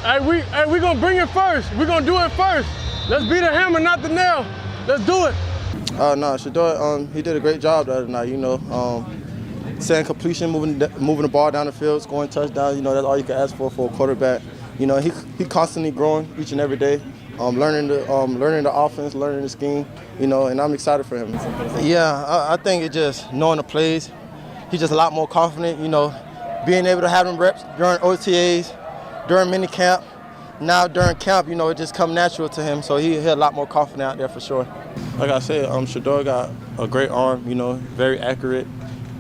We gonna bring it first. We gonna do it first. Let's beat the hammer, not the nail. Let's do it. No, Shedeur, he did a great job the other night. Saying completion, moving the ball down the field, scoring touchdowns. That's all you can ask for a quarterback. He constantly growing each and every day, learning the offense, learning the scheme. And I'm excited for him. Yeah, I think it just knowing the plays. He's just a lot more confident. Being able to have them reps during OTAs, during mini camp. Now during camp, it just come natural to him, so he's a lot more confident out there for sure. Like I said, Shedeur got a great arm, very accurate.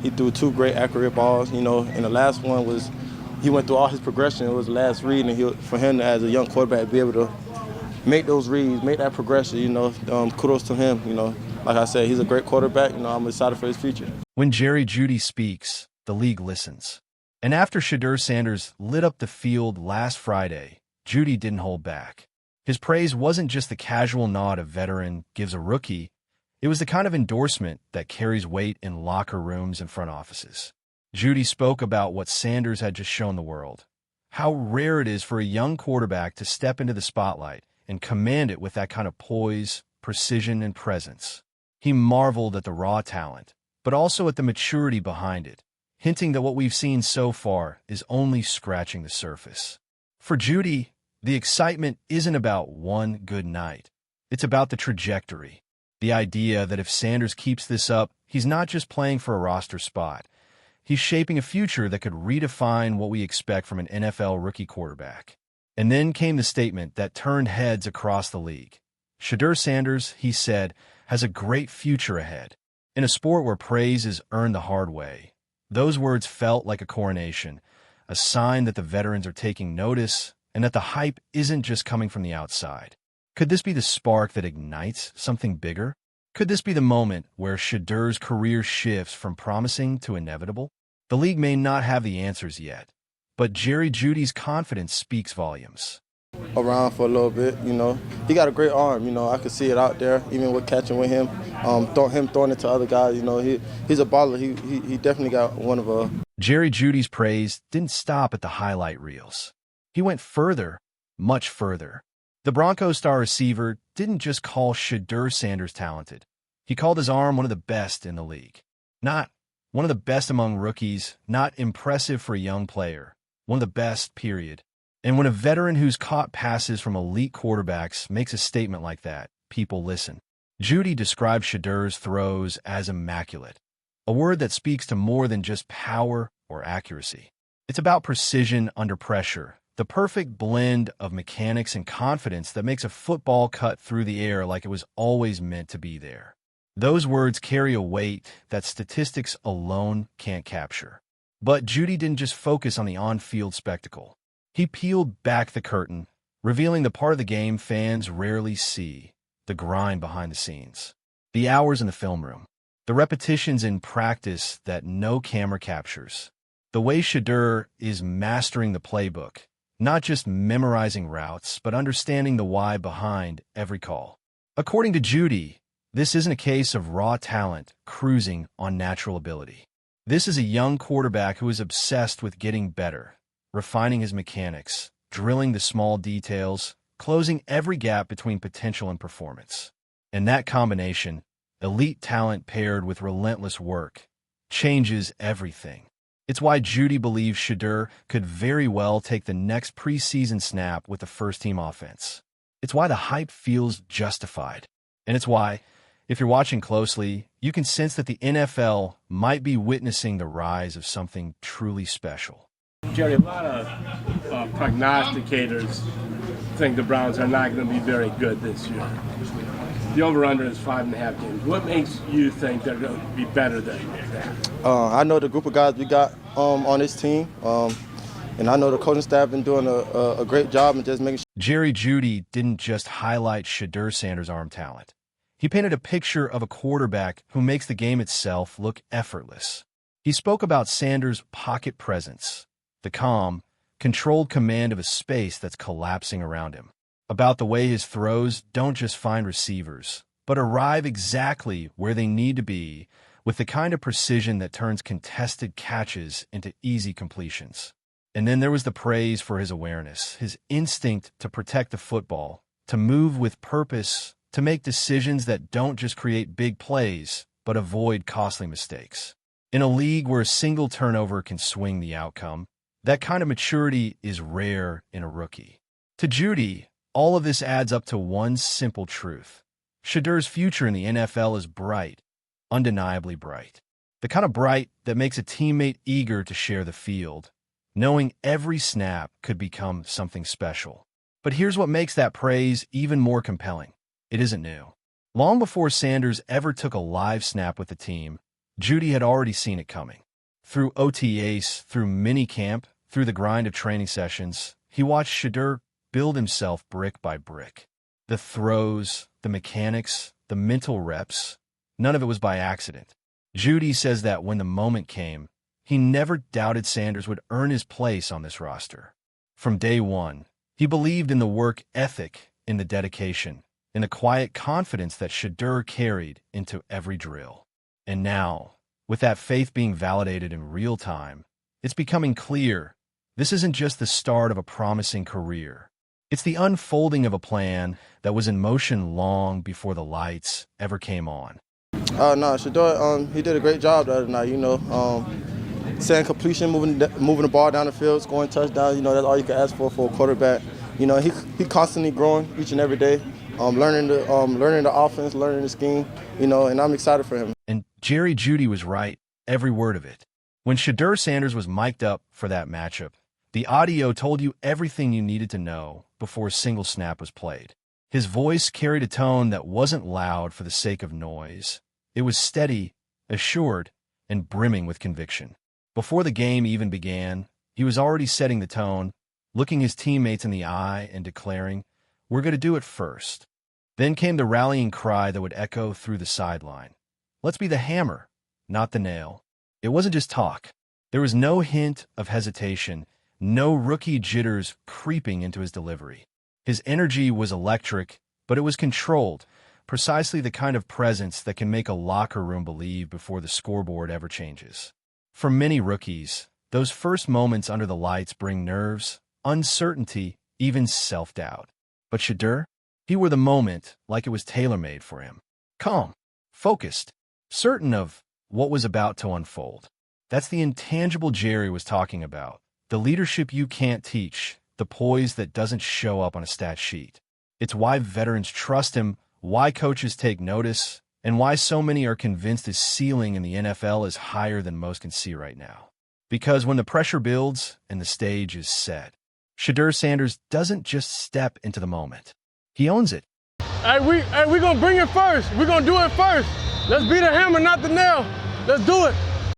He threw 2 great accurate balls, and the last one was, he went through all his progression. It was the last read, and for him as a young quarterback to be able to make those reads, make that progression, kudos to him, Like I said, he's a great quarterback, I'm excited for his future. When Jeudy speaks, the league listens. And after Shedeur Sanders lit up the field last Friday, Judy didn't hold back. His praise wasn't just the casual nod a veteran gives a rookie. It was the kind of endorsement that carries weight in locker rooms and front offices. Judy spoke about what Sanders had just shown the world, how rare it is for a young quarterback to step into the spotlight and command it with that kind of poise, precision, and presence. He marveled at the raw talent, but also at the maturity behind it, hinting that what we've seen so far is only scratching the surface. For Judy, the excitement isn't about one good night. It's about the trajectory. The idea that if Sanders keeps this up, he's not just playing for a roster spot. He's shaping a future that could redefine what we expect from an NFL rookie quarterback. And then came the statement that turned heads across the league. Shedeur Sanders, he said, has a great future ahead. In a sport where praise is earned the hard way, those words felt like a coronation, a sign that the veterans are taking notice and that the hype isn't just coming from the outside. Could this be the spark that ignites something bigger? Could this be the moment where Shedeur's career shifts from promising to inevitable? The league may not have the answers yet, but Judy's confidence speaks volumes. Around for a little bit, He got a great arm, I could see it out there, even with catching with him, throwing it to other guys, he's a baller. He definitely got one of a... Judy's praise didn't stop at the highlight reels. He went further, much further. The Broncos star receiver didn't just call Shedeur Sanders talented. He called his arm one of the best in the league. Not one of the best among rookies, not impressive for a young player. One of the best, period. And when a veteran who's caught passes from elite quarterbacks makes a statement like that, people listen. Judy described Shedeur's throws as immaculate, a word that speaks to more than just power or accuracy. It's about precision under pressure, the perfect blend of mechanics and confidence that makes a football cut through the air like it was always meant to be there. Those words carry a weight that statistics alone can't capture. But Judy didn't just focus on the on-field spectacle. He peeled back the curtain, revealing the part of the game fans rarely see, the grind behind the scenes, the hours in the film room, the repetitions in practice that no camera captures, the way Shedeur is mastering the playbook, not just memorizing routes, but understanding the why behind every call. According to Judy, this isn't a case of raw talent cruising on natural ability. This is a young quarterback who is obsessed with getting better, refining his mechanics, drilling the small details, closing every gap between potential and performance. And that combination, elite talent paired with relentless work, changes everything. It's why Judy believes Shedeur could very well take the next preseason snap with the first-team offense. It's why the hype feels justified. And it's why, if you're watching closely, you can sense that the NFL might be witnessing the rise of something truly special. Jerry, a lot of prognosticators think the Browns are not going to be very good this year. The over-under is 5.5 games. What makes you think they're going to be better than that? I know the group of guys we got on this team, and I know the coaching staff been doing a great job in just making sure. Judy didn't just highlight Shedeur Sanders' arm talent. He painted a picture of a quarterback who makes the game itself look effortless. He spoke about Sanders' pocket presence, the calm, controlled command of a space that's collapsing around him, about the way his throws don't just find receivers, but arrive exactly where they need to be with the kind of precision that turns contested catches into easy completions. And then there was the praise for his awareness, his instinct to protect the football, to move with purpose, to make decisions that don't just create big plays, but avoid costly mistakes. In a league where a single turnover can swing the outcome, that kind of maturity is rare in a rookie. To Judy, all of this adds up to one simple truth. Shedeur's future in the NFL is bright, undeniably bright. The kind of bright that makes a teammate eager to share the field, knowing every snap could become something special. But here's what makes that praise even more compelling. It isn't new. Long before Sanders ever took a live snap with the team, Judy had already seen it coming. Through OTAs, through minicamp, through the grind of training sessions, he watched Shedeur build himself brick by brick. The throws, the mechanics, the mental reps, none of it was by accident. Judy says that when the moment came, he never doubted Sanders would earn his place on this roster. From day one, he believed in the work ethic, in the dedication, in the quiet confidence that Shedeur carried into every drill. And now, with that faith being validated in real time, it's becoming clear this isn't just the start of a promising career. It's the unfolding of a plan that was in motion long before the lights ever came on. No, Shedeur, he did a great job the other night, Setting completion, moving the ball down the field, scoring touchdowns, that's all you can ask for a quarterback. He constantly growing each and every day, learning the offense, learning the scheme, and I'm excited for him. And Judy was right, every word of it. When Shedeur Sanders was mic'd up for that matchup, the audio told you everything you needed to know before a single snap was played. His voice carried a tone that wasn't loud for the sake of noise. It was steady, assured, and brimming with conviction. Before the game even began, he was already setting the tone, looking his teammates in the eye and declaring, "We're going to do it first." Then came the rallying cry that would echo through the sideline. "Let's be the hammer, not the nail." It wasn't just talk. There was no hint of hesitation, no rookie jitters creeping into his delivery. His energy was electric, but it was controlled, precisely the kind of presence that can make a locker room believe before the scoreboard ever changes. For many rookies, those first moments under the lights bring nerves, uncertainty, even self-doubt. But Shedeur, he wore the moment like it was tailor-made for him. Calm, focused, certain of what was about to unfold. That's the intangible Jerry was talking about, the leadership you can't teach, the poise that doesn't show up on a stat sheet. It's why veterans trust him, why coaches take notice, and why so many are convinced his ceiling in the NFL is higher than most can see right now. Because when the pressure builds and the stage is set, Shedeur Sanders doesn't just step into the moment. He owns it. Hey, we gonna bring it first. We're gonna do it first. Let's be the hammer, not the nail. Let's do it.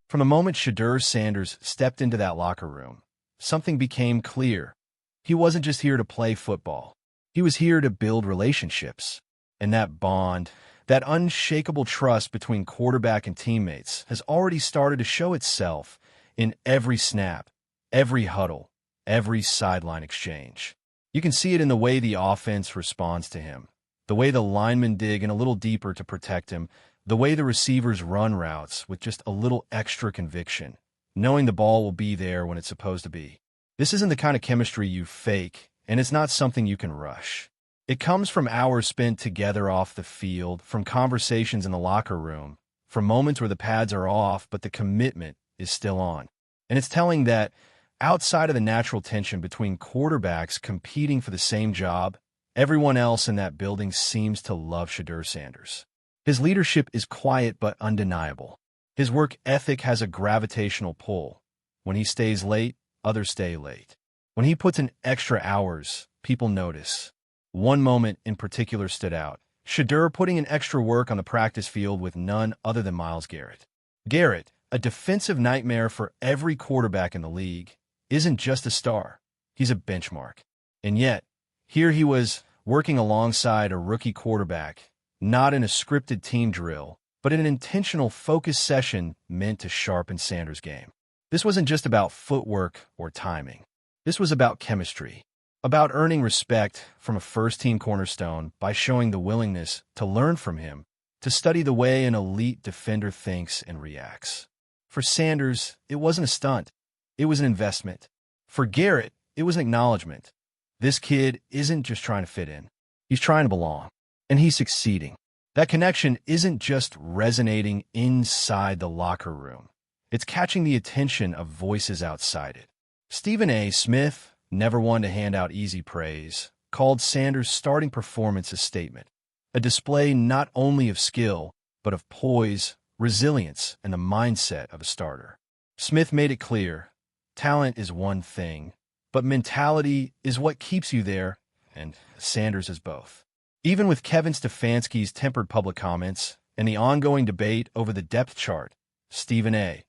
From the moment Shedeur Sanders stepped into that locker room, something became clear. He wasn't just here to play football. He was here to build relationships. And that bond, that unshakable trust between quarterback and teammates has already started to show itself in every snap, every huddle, every sideline exchange. You can see it in the way the offense responds to him, the way the linemen dig in a little deeper to protect him, the way the receivers run routes with just a little extra conviction, knowing the ball will be there when it's supposed to be. This isn't the kind of chemistry you fake, and it's not something you can rush. It comes from hours spent together off the field, from conversations in the locker room, from moments where the pads are off but the commitment is still on. And it's telling that outside of the natural tension between quarterbacks competing for the same job, everyone else in that building seems to love Shedeur Sanders. His leadership is quiet but undeniable. His work ethic has a gravitational pull. When he stays late, others stay late. When he puts in extra hours, people notice. One moment in particular stood out. Shedeur putting in extra work on the practice field with none other than Myles Garrett. Garrett, a defensive nightmare for every quarterback in the league, isn't just a star. He's a benchmark. And yet, here he was working alongside a rookie quarterback, not in a scripted team drill, but in an intentional focus session meant to sharpen Sanders' game. This wasn't just about footwork or timing. This was about chemistry, about earning respect from a first-team cornerstone by showing the willingness to learn from him, to study the way an elite defender thinks and reacts. For Sanders, it wasn't a stunt. It was an investment. For Garrett, it was an acknowledgement. This kid isn't just trying to fit in. He's trying to belong. And he's succeeding. That connection isn't just resonating inside the locker room. It's catching the attention of voices outside it. Stephen A. Smith, never one to hand out easy praise, called Sanders' starting performance a statement, a display not only of skill, but of poise, resilience, and the mindset of a starter. Smith made it clear, talent is one thing, but mentality is what keeps you there, and Sanders is both. Even with Kevin Stefanski's tempered public comments and the ongoing debate over the depth chart, Stephen A.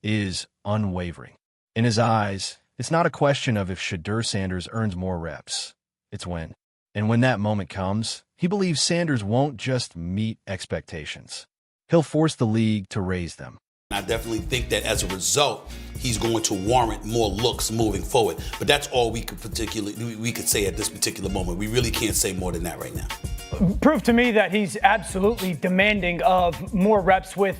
is unwavering. In his eyes, it's not a question of if Shedeur Sanders earns more reps. It's when. And when that moment comes, he believes Sanders won't just meet expectations. He'll force the league to raise them. I definitely think that as a result, he's going to warrant more looks moving forward. But that's all we could say at this particular moment. We really can't say more than that right now. Proof to me that he's absolutely demanding of more reps with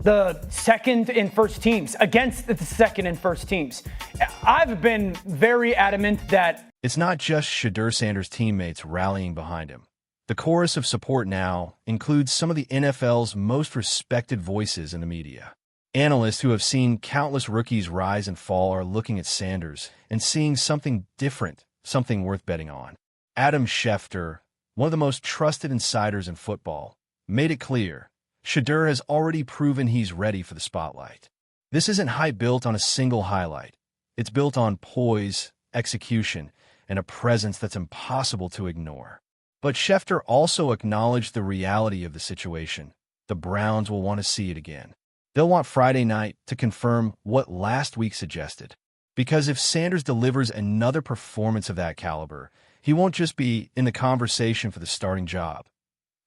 the second and first teams, against the second and first teams. I've been very adamant that it's not just Shedeur Sanders' teammates rallying behind him. The chorus of support now includes some of the NFL's most respected voices in the media. Analysts who have seen countless rookies rise and fall are looking at Sanders and seeing something different, something worth betting on. Adam Schefter, one of the most trusted insiders in football, made it clear Shedeur has already proven he's ready for the spotlight. This isn't hype built on a single highlight. It's built on poise, execution, and a presence that's impossible to ignore. But Schefter also acknowledged the reality of the situation. The Browns will want to see it again. They'll want Friday night to confirm what last week suggested. Because if Sanders delivers another performance of that caliber, he won't just be in the conversation for the starting job.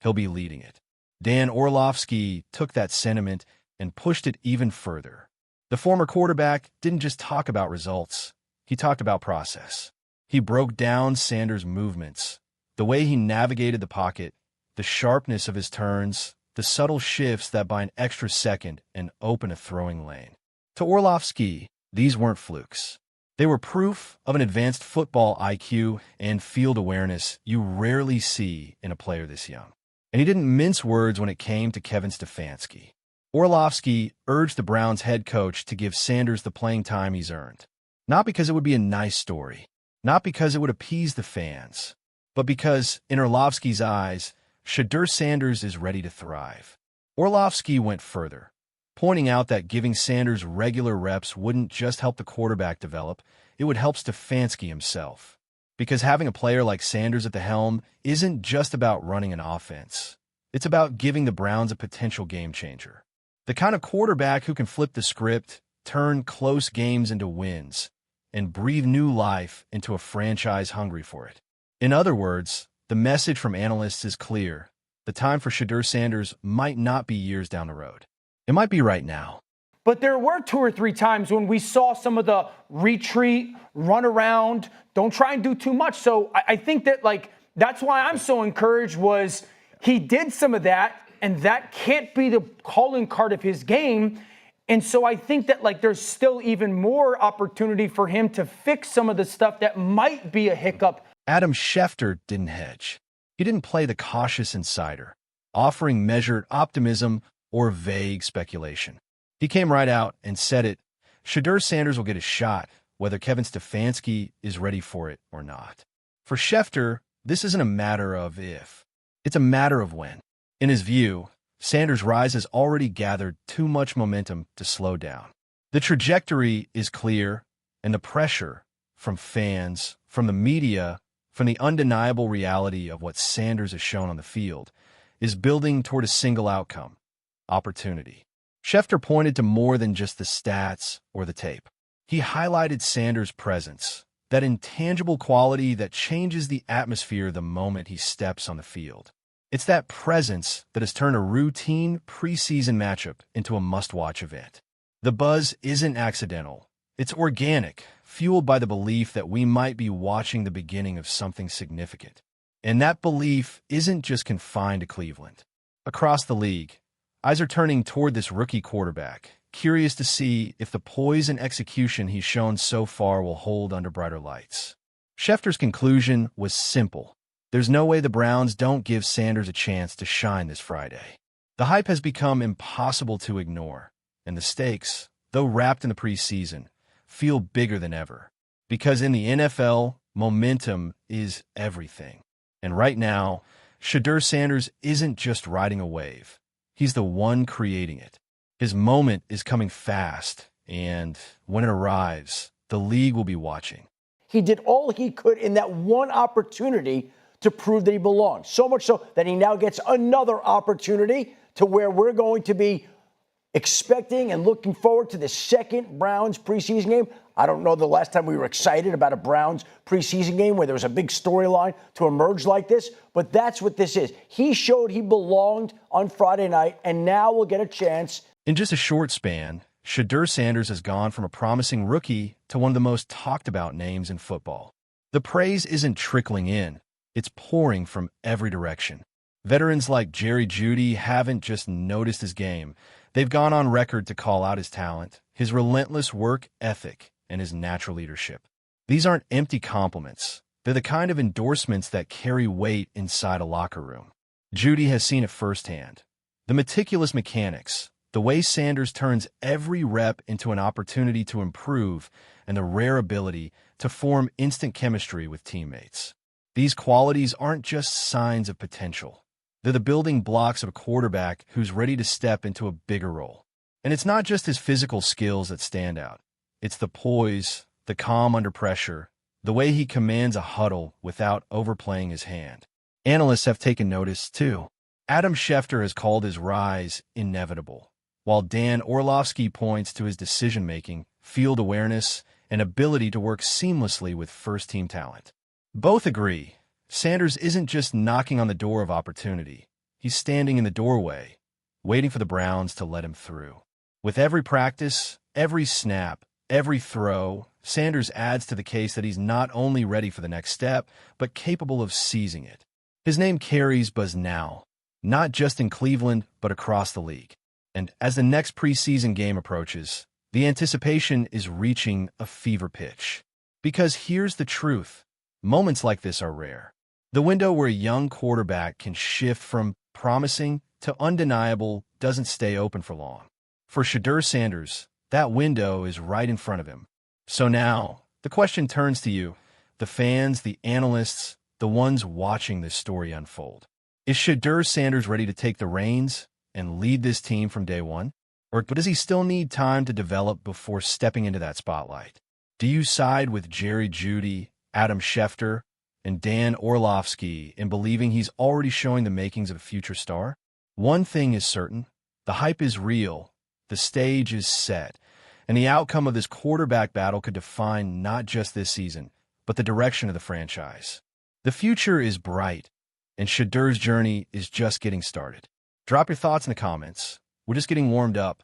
He'll be leading it. Dan Orlovski took that sentiment and pushed it even further. The former quarterback didn't just talk about results. He talked about process. He broke down Sanders' movements, the way he navigated the pocket, the sharpness of his turns, the subtle shifts that by an extra second and open a throwing lane. To Orlovski, these weren't flukes. They were proof of an advanced football IQ and field awareness you rarely see in a player this young. And he didn't mince words when it came to Kevin Stefanski. Orlovski urged the Browns head coach to give Sanders the playing time he's earned. Not because it would be a nice story, not because it would appease the fans, but because, in Orlovski's eyes, Shedeur Sanders is ready to thrive. Orlovski went further, pointing out that giving Sanders regular reps wouldn't just help the quarterback develop, it would help Stefanski himself. Because having a player like Sanders at the helm isn't just about running an offense. It's about giving the Browns a potential game changer. The kind of quarterback who can flip the script, turn close games into wins, and breathe new life into a franchise hungry for it. In other words, the message from analysts is clear. The time for Shedeur Sanders might not be years down the road. It might be right now. But there were 2 or 3 times when we saw some of the retreat, run around, don't try and do too much. So I think that, that's why I'm so encouraged was he did some of that, and that can't be the calling card of his game. And so I think that, there's still even more opportunity for him to fix some of the stuff that might be a hiccup. Adam Schefter didn't hedge. He didn't play the cautious insider, offering measured optimism or vague speculation. He came right out and said it. Shedeur Sanders will get a shot, whether Kevin Stefanski is ready for it or not. For Schefter, this isn't a matter of if. It's a matter of when. In his view, Sanders' rise has already gathered too much momentum to slow down. The trajectory is clear, and the pressure from fans, from the media, from the undeniable reality of what Sanders has shown on the field, is building toward a single outcome: opportunity. Schefter pointed to more than just the stats or the tape. He highlighted Sanders' presence, that intangible quality that changes the atmosphere the moment he steps on the field. It's that presence that has turned a routine preseason matchup into a must-watch event. The buzz isn't accidental. It's organic, fueled by the belief that we might be watching the beginning of something significant. And that belief isn't just confined to Cleveland. Across the league, Eyes are turning toward this rookie quarterback, curious to see if the poise and execution he's shown so far will hold under brighter lights. Schefter's conclusion was simple. There's no way the Browns don't give Sanders a chance to shine this Friday. The hype has become impossible to ignore, and the stakes, though wrapped in the preseason, feel bigger than ever. Because in the NFL, momentum is everything. And right now, Shedeur Sanders isn't just riding a wave. He's the one creating it. His moment is coming fast, and when it arrives, the league will be watching. He did all he could in that one opportunity to prove that he belongs. So much so that he now gets another opportunity to where we're going to be expecting and looking forward to the second Browns preseason game. I don't know the last time we were excited about a Browns preseason game where there was a big storyline to emerge like this, but that's what this is. He showed he belonged on Friday night, and now we'll get a chance. In just a short span, Shedeur Sanders has gone from a promising rookie to one of the most talked about names in football. The praise isn't trickling in, it's pouring from every direction. Veterans like Judy haven't just noticed his game. They've gone on record to call out his talent, his relentless work ethic, and his natural leadership. These aren't empty compliments. They're the kind of endorsements that carry weight inside a locker room. Judy has seen it firsthand. The meticulous mechanics, the way Sanders turns every rep into an opportunity to improve, and the rare ability to form instant chemistry with teammates. These qualities aren't just signs of potential. They're the building blocks of a quarterback who's ready to step into a bigger role. And it's not just his physical skills that stand out. It's the poise, the calm under pressure, the way he commands a huddle without overplaying his hand. Analysts have taken notice, too. Adam Schefter has called his rise inevitable, while Dan Orlovski points to his decision-making, field awareness, and ability to work seamlessly with first-team talent. Both agree. Sanders isn't just knocking on the door of opportunity. He's standing in the doorway, waiting for the Browns to let him through. With every practice, every snap, every throw, Sanders adds to the case that he's not only ready for the next step, but capable of seizing it. His name carries buzz now, not just in Cleveland, but across the league. And as the next preseason game approaches, the anticipation is reaching a fever pitch. Because here's the truth. Moments like this are rare. The window where a young quarterback can shift from promising to undeniable doesn't stay open for long. For Shedeur Sanders, that window is right in front of him. So now, the question turns to you, the fans, the analysts, the ones watching this story unfold. Is Shedeur Sanders ready to take the reins and lead this team from day one? Or does he still need time to develop before stepping into that spotlight? Do you side with Judy, Adam Schefter, and Dan Orlovski in believing he's already showing the makings of a future star? One thing is certain, the hype is real, the stage is set, and the outcome of this quarterback battle could define not just this season, but the direction of the franchise. The future is bright, and Shedeur's journey is just getting started. Drop your thoughts in the comments. We're just getting warmed up.